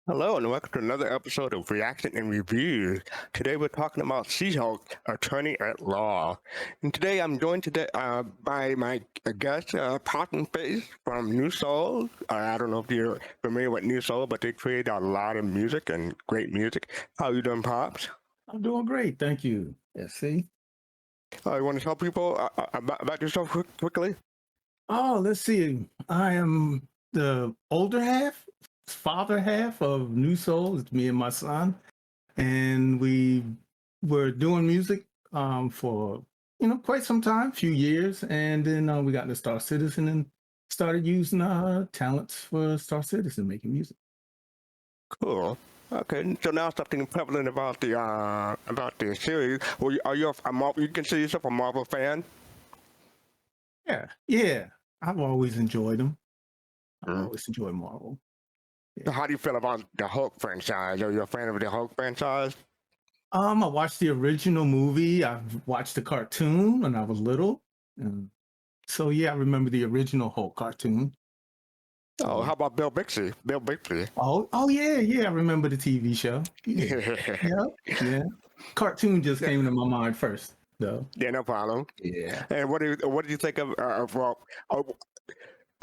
Hello and welcome to another episode of Reaction and Reviews. Today we're talking about She-Hulk, Attorney at Law. And today I'm joined by my guest, Poppin' Face from New Soul. I don't know if you're familiar with New Soul, but they create a lot of music and great music. How you doing, Pops? I'm doing great, thank you. See. You want to tell people about yourself quickly? Oh, let's see. I am the older half, father half of New Soul. It's me and my son, and we were doing music for quite some time, few years, and then we got into Star Citizen and started using talents for Star Citizen making music. Cool. Okay, so now something prevalent about the series. Are you a Marvel? You consider yourself a Marvel fan? Yeah. I've always enjoyed them. I've Mm. always enjoyed Marvel. So how do you feel about the Hulk franchise? Are you a fan of the Hulk franchise? I watched the original movie. I've watched the cartoon when I was little. So yeah, I remember the original Hulk cartoon. Oh, how about Bill Bixby? Bill Bixby. Oh yeah. I remember the TV show. Yeah. Cartoon just came to my mind first, though. Yeah, no problem. Yeah. And what do you think of well,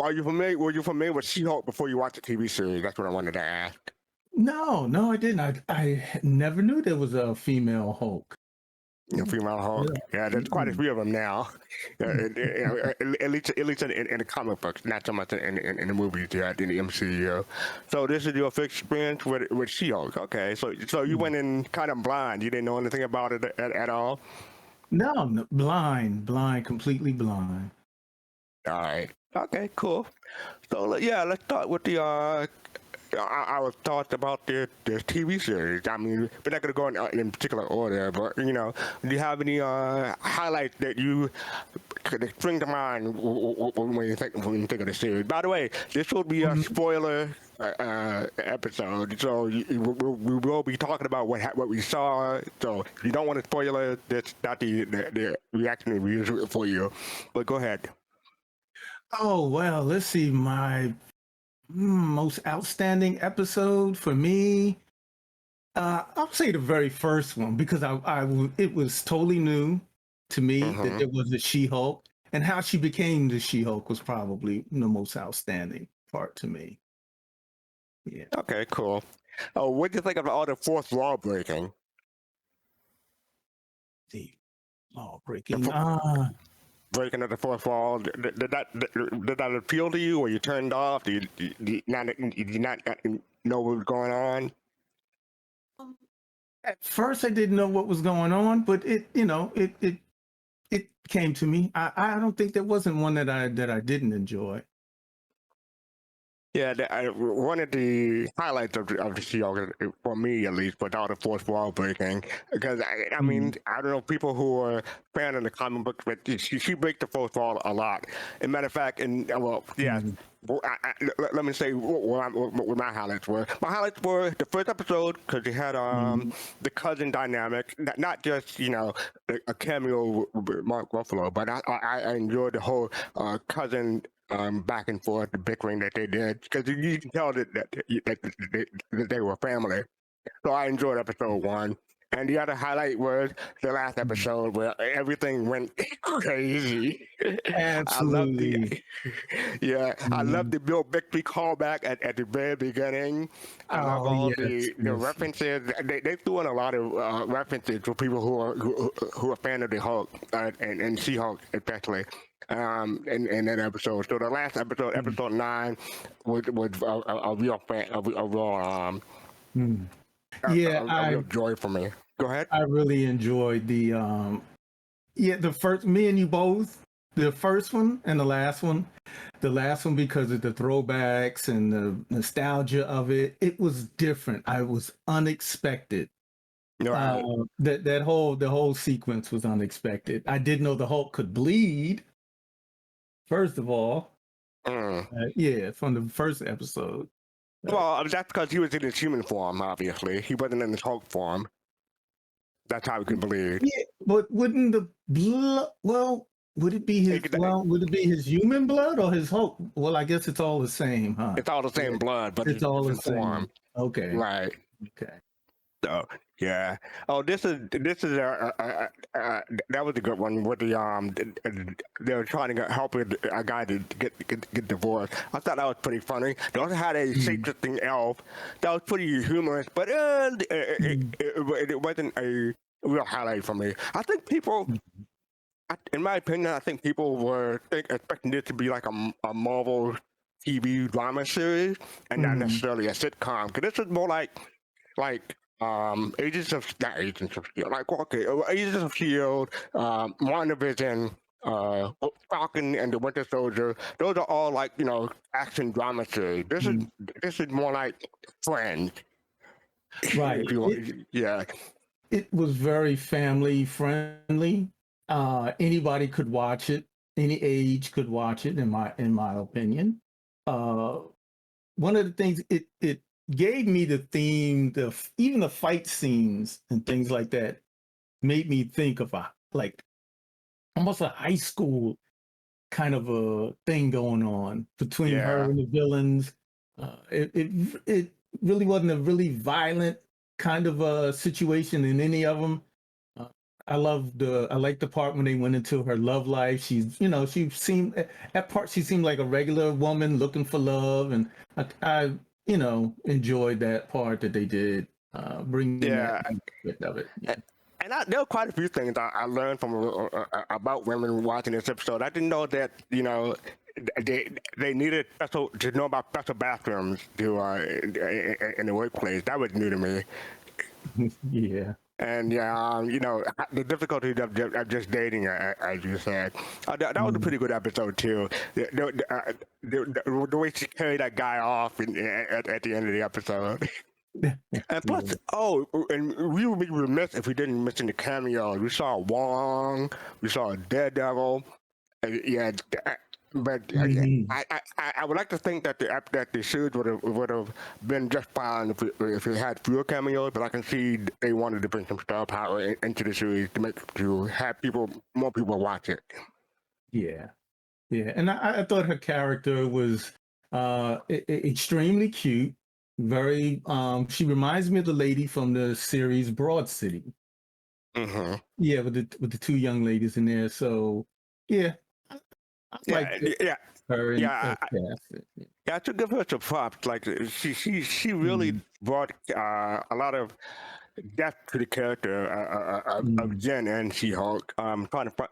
are you familiar? Were you familiar with She-Hulk before you watched the TV series? That's what I wanted to ask. No, I didn't. I never knew there was a female Hulk. Female Hulk. Yeah, there's quite a few of them now. At least in the comic books, not so much in the movies yet in the MCU. So this is your first experience with She-Hulk. Okay, so you went in kind of blind. You didn't know anything about it at all. No, blind, completely blind. All right. Okay. Cool. So yeah, let's start with the our thoughts about the TV series. I mean, we're not going to go in particular order, but do you have any highlights that you could spring to mind when you think of the series? By the way, this will be a spoiler episode, so we will be talking about what we saw. So if you don't want to spoil this, not the reaction reviews for you. But go ahead. Oh well, let's see. My most outstanding episode for me, I'll say the very first one because it was totally new to me that there was a She-Hulk, and how she became the She-Hulk was probably the most outstanding part to me. Yeah. Okay, cool. Oh, what do you think of all the fourth wall breaking? The law breaking. Breaking of the fourth wall. Did that appeal to you, or you turned off? Did you not know what was going on? At first, I didn't know what was going on, but it came to me. I don't think there wasn't one that I didn't enjoy. Yeah, one of the highlights of the show, for me at least, was all the fourth wall breaking. Because I mean, I don't know people who are fan of the comic book, but she breaks the fourth wall a lot. As a matter of fact, let me say what my highlights were. My highlights were the first episode because it had the cousin dynamic, not just a cameo with Mark Ruffalo, but I enjoyed the whole cousin back and forth, the bickering that they did, because you can tell that they were family. So I enjoyed episode 1. And the other highlight was the last episode where everything went crazy. Absolutely. I love the Bill Bixby callback at the very beginning. I love all the references. They threw in a lot of references for people who are fan of the Hulk and She-Hulk especially. In that episode. So the last episode, episode 9, was a real fan, a real a real joy for me. Go ahead. I really enjoyed the first, me and you both, the first one and the last one. The last one because of the throwbacks and the nostalgia of it. It was different. I was unexpected. Right. The whole sequence was unexpected. I didn't know the Hulk could bleed. First of all, from the first episode. Well, that's because he was in his human form. Obviously, he wasn't in his Hulk form. That's how he could bleed. Yeah, but wouldn't the blood? Well, would it be his? Would it be his human blood or his Hulk? Well, I guess it's all the same, huh? It's all the same blood, but it's all the same. form. Okay. Right. Okay. So yeah. Oh, this is that was a good one with they were trying to help a guy to get divorced. I thought that was pretty funny. They also had a Mm, shape-shifting elf that was pretty humorous, but mm, it wasn't a real highlight for me. I think people, mm, in my opinion, I think people were expecting this to be like a Marvel TV drama series and not mm, necessarily a sitcom. Because this is more like Agents of not Agents of Shield, like okay, Agents of Shield, WandaVision, Falcon and the Winter Soldier. Those are all like action drama series. mm. This is more like Friends, if Right. you want. Yeah, It was very family friendly. Anybody could watch it. Any age could watch it. In my opinion. Uh, One of the things it gave me the theme, even the fight scenes and things like that made me think of a like almost a high school kind of a thing going on between her yeah, and the villains. It really wasn't a really violent kind of a situation in any of them. Uh, I like the part when they went into her love life. She seemed at part she seemed like a regular woman looking for love, and I enjoyed that part that they did, bringing that yeah. aspect of it. A- And there were quite a few things I learned from about women watching this episode. I didn't know that they needed special to know about special bathrooms to in the workplace. That was new to me. Yeah. And yeah, the difficulties of just dating, as you said, that was a Mm. pretty good episode too. The way she carried that guy off at the end of the episode. And plus, Yeah. oh, and we would be remiss if we didn't mention the cameos. We saw Wong, we saw Daredevil. Yeah, but Mhm. I would like to think that the series would have been just fine if it had fewer cameos. But I can see they wanted to bring some star power into the series to have more people watch it. Yeah. Yeah, and I thought her character was extremely cute. Very, she reminds me of the lady from the series Broad City. Hmm. Yeah, with the two young ladies in there. So, yeah, I Yeah, liked yeah, her and yeah. cast. Yeah, I have to give her some props. Like she really Mm, brought a lot of depth to the character of mm, Jen and She-Hulk. Trying to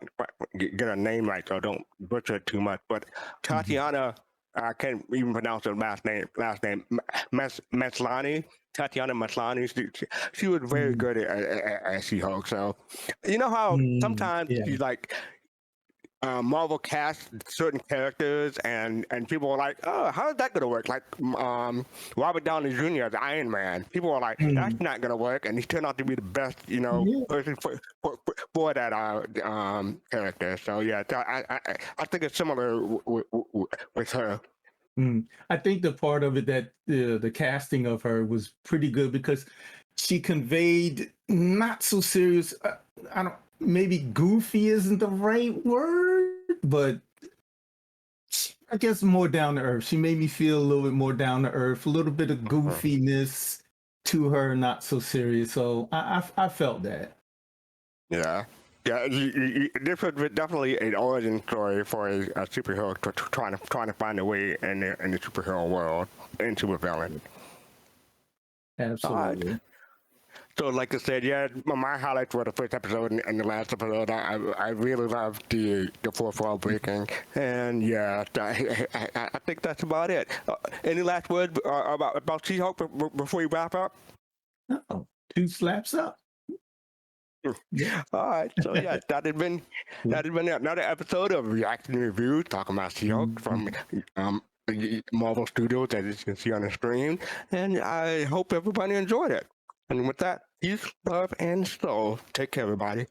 get her name right so I don't butcher it too much. But mhm, Tatiana, I can't even pronounce her last name. Maslany. Tatiana Maslany. She was very mm, good at She-Hulk. So you know how sometimes yeah. she's like Marvel cast certain characters, and people were like, "Oh, how is that going to work?" Like Robert Downey Jr. as Iron Man. People were like, "That's Mm, not going to work," and he turned out to be the best, yeah. person for that character. So yeah, I think it's similar with her. I think the part of it that the casting of her was pretty good because she conveyed not so serious. I don't maybe goofy isn't the right word, but I guess more down to earth. She made me feel a little bit more down to earth, a little bit of Mhm. goofiness to her, not so serious. So I felt that. Yeah. Yeah, this was definitely an origin story for a superhero trying to find a way in the superhero world into a villain. All right. Absolutely. So, like I said, yeah, my highlights were the first episode and the last episode. I really loved the fourth wall breaking, and yeah, I think that's about it. Any last words about She-Hulk before we wrap up? Oh, two slaps up. Yeah. All right, so yeah, that had been another episode of Reaction Review talking about She-Hulk from Mhm. um, Marvel Studios, as you can see on the screen, and I hope everybody enjoyed it. And with that, peace, love, and soul. Take care, everybody.